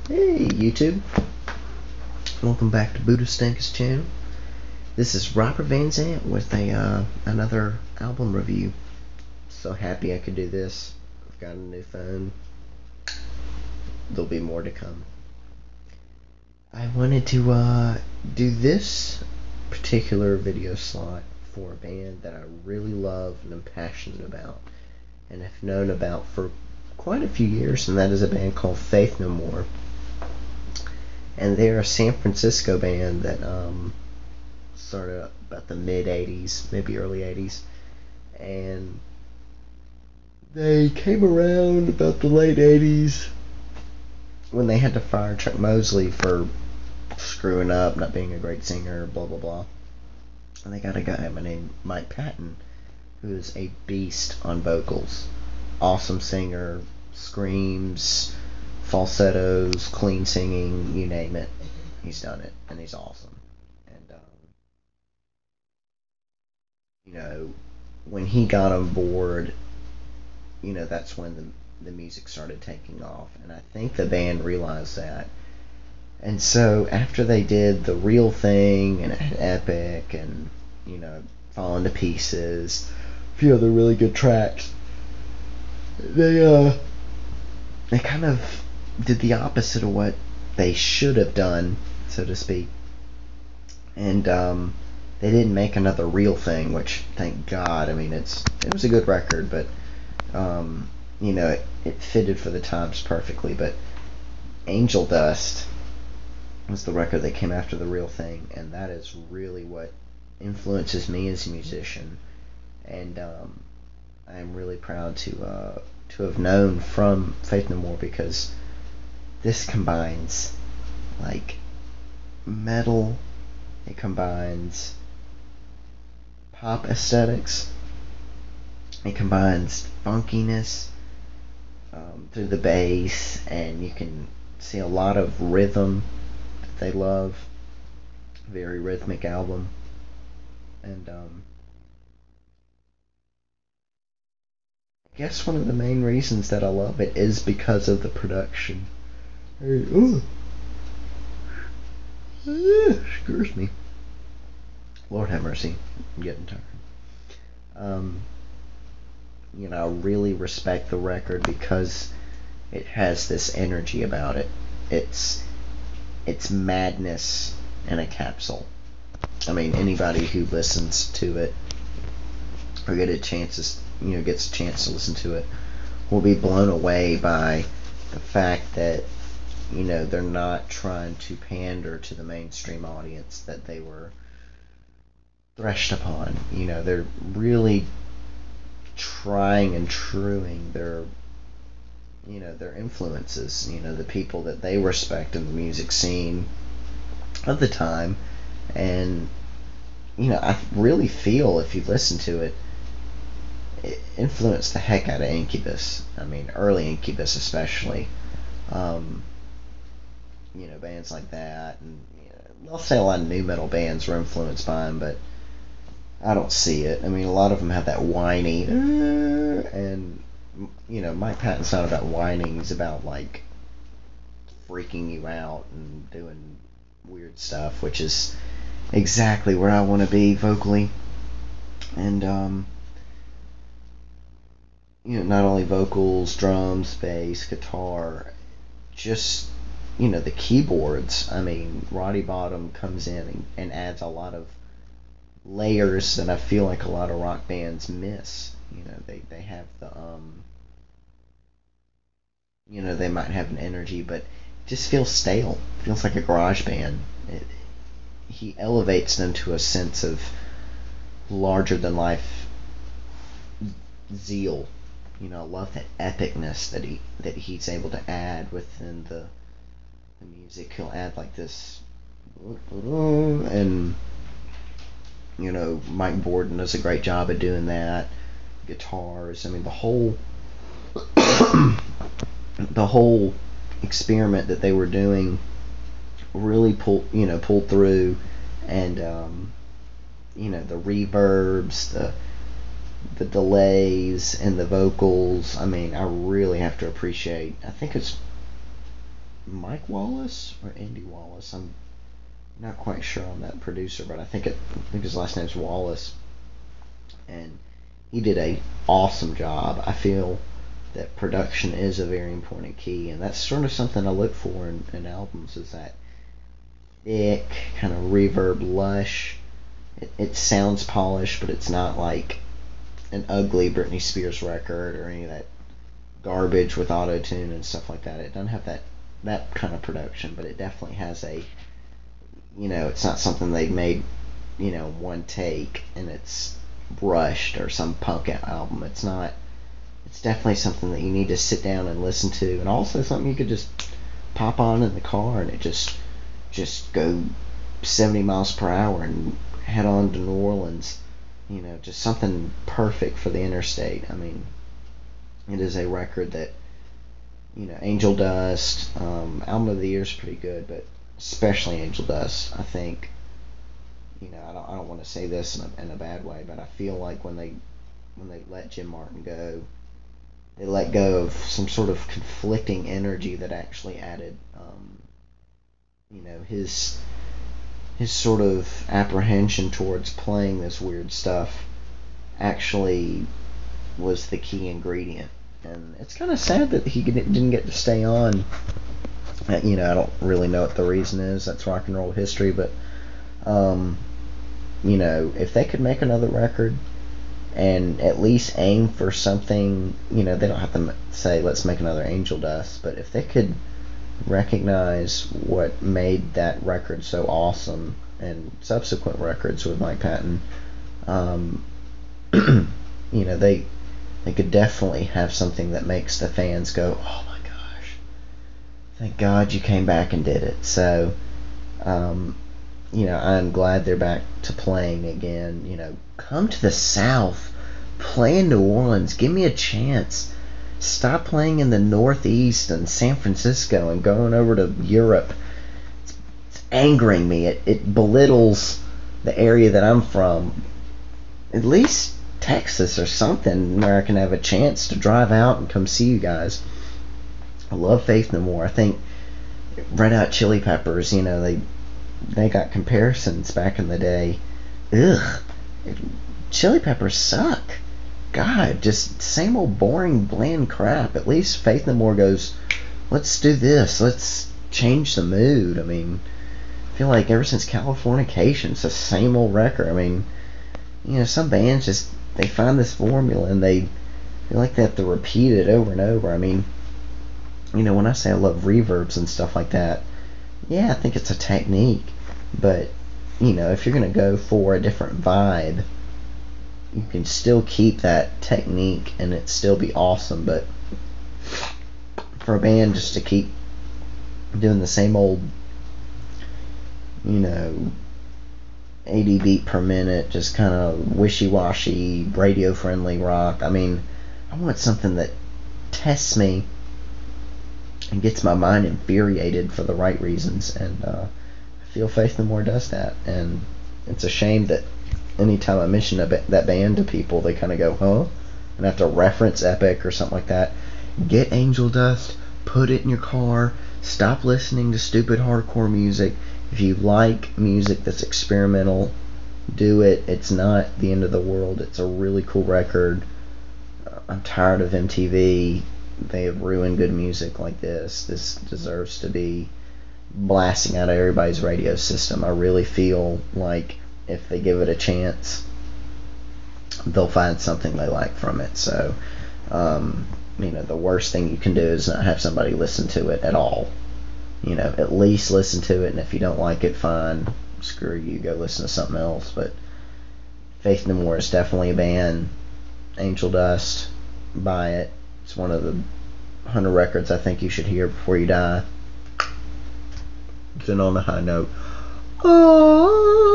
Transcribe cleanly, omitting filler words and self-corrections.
Hey YouTube, welcome back to Buddha Stankus channel. This is Robert Van Zant with another album review. So happy I could do this. I've got a new phone. There'll be more to come. I wanted to do this particular video slot for a band that I really love and am passionate about, and have known about for quite a few years, and that is a band called Faith No More. And they're a San Francisco band that started about the mid 80s, maybe early 80s, and they came around about the late 80s when they had to fire Chuck Mosley for screwing up, not being a great singer, blah blah blah. And they got a guy named Mike Patton, who is a beast on vocals. Awesome singer, screams, falsettos, clean singing, you name it. He's done it, and he's awesome. And when he got on board, that's when the music started taking off, and I think the band realized that. And so after they did The Real Thing and Epic and Falling to Pieces, a few other really good tracks, they kind of did the opposite of what they should have done, so to speak. And they didn't make another Real Thing, which thank God. I mean, it was a good record, but it fitted for the times perfectly. But Angel Dust was the record that came after The Real Thing, and that is really what influences me as a musician. And I am really proud to have known from Faith No More, because this combines like metal, it combines pop aesthetics, it combines funkiness through the bass, and you can see a lot of rhythm that they love. Very rhythmic album, and I guess one of the main reasons that I love it is because of the production. Hey, excuse me. Lord have mercy, I'm getting tired. Um, I really respect the record because it has this energy about it. It's madness in a capsule. I mean, anybody who listens to it or gets a chance to listen to it will be blown away by the fact that they're not trying to pander to the mainstream audience that they were threshed upon. They're really trying and truing their influences, the people that they respect in the music scene of the time. And I really feel, if you listen to it, it influenced the heck out of Incubus. I mean, early Incubus especially. Um, Bands like that, and I'll say a lot of new metal bands were influenced by them, but I don't see it. I mean, a lot of them have that whiny, and Mike Patton's not about whining. He's about like freaking you out and doing weird stuff, which is exactly where I want to be vocally. And not only vocals, drums, bass, guitar, just the keyboards. I mean, Roddy Bottum comes in and adds a lot of layers that I feel like a lot of rock bands miss. They have they might have an energy, but it just feels stale. It feels like a garage band. He elevates them to a sense of larger than life zeal. I love that epicness that he's able to add within the music. He'll add like this, and Mike Borden does a great job of doing that. Guitars, I mean, the whole experiment that they were doing really pulled through. And the reverbs, the delays and the vocals. I mean, I really have to appreciate. I think it's Mike Wallace or Andy Wallace. I'm not quite sure on that producer, but I think his last name's Wallace, and he did a awesome job. I feel that production is a very important key, and that's sort of something I look for in albums, is that thick, kind of reverb, lush. It sounds polished, but it's not like an ugly Britney Spears record or any of that garbage with auto tune and stuff like that. It doesn't have that kind of production, but it definitely has a, it's not something they made, one take and it's rushed, or some punk album. It's not. It's definitely something that you need to sit down and listen to, and also something you could just pop on in the car and it just go 70 miles per hour and head on to New Orleans. Just something perfect for the interstate. I mean, it is a record that, Angel Dust, album of the year is pretty good, but especially Angel Dust, I think, I don't want to say this in a bad way, but I feel like when they let Jim Martin go, they let go of some sort of conflicting energy that actually added, his sort of apprehension towards playing this weird stuff actually was the key ingredient. And it's kind of sad that he didn't get to stay on. I don't really know what the reason is. That's rock and roll history, but if they could make another record and at least aim for something, they don't have to say let's make another Angel Dust, but if they could recognize what made that record so awesome and subsequent records with Mike Patton, they could definitely have something that makes the fans go, oh my gosh, thank God you came back and did it. So, I'm glad they're back to playing again. Come to the South, play in New Orleans, give me a chance. Stop playing in the Northeast and San Francisco and going over to Europe. It's angering me. It belittles the area that I'm from. At least Texas or something where I can have a chance to drive out and come see you guys. I love Faith No More. I think Red Hot Chili Peppers, they got comparisons back in the day. Ugh. Chili Peppers suck. God, just same old boring, bland crap. At least Faith No More goes, let's do this. Let's change the mood. I mean, I feel like ever since Californication, it's the same old record. I mean, some bands just, they find this formula and they feel like they have to repeat it over and over. I mean, when I say I love reverbs and stuff like that, yeah, I think it's a technique. But, if you're going to go for a different vibe, you can still keep that technique and it still be awesome. But for a band just to keep doing the same old, 80 beat per minute, just kind of wishy-washy, radio-friendly rock. I mean, I want something that tests me and gets my mind infuriated for the right reasons. And I feel Faith No More does that. And it's a shame that anytime I mention that band to people, they kind of go, huh? And I have to reference Epic or something like that. Get Angel Dust, put it in your car, stop listening to stupid hardcore music. If you like music that's experimental, do it. It's not the end of the world. It's a really cool record. I'm tired of MTV. They have ruined good music like this. This deserves to be blasting out of everybody's radio system. I really feel like if they give it a chance, they'll find something they like from it. So, the worst thing you can do is not have somebody listen to it at all. At least listen to it, and if you don't like it, fine, screw you, go listen to something else. But Faith No More is definitely a band. Angel Dust, buy it. It's one of the 100 records I think you should hear before you die. Then on a high note, oh.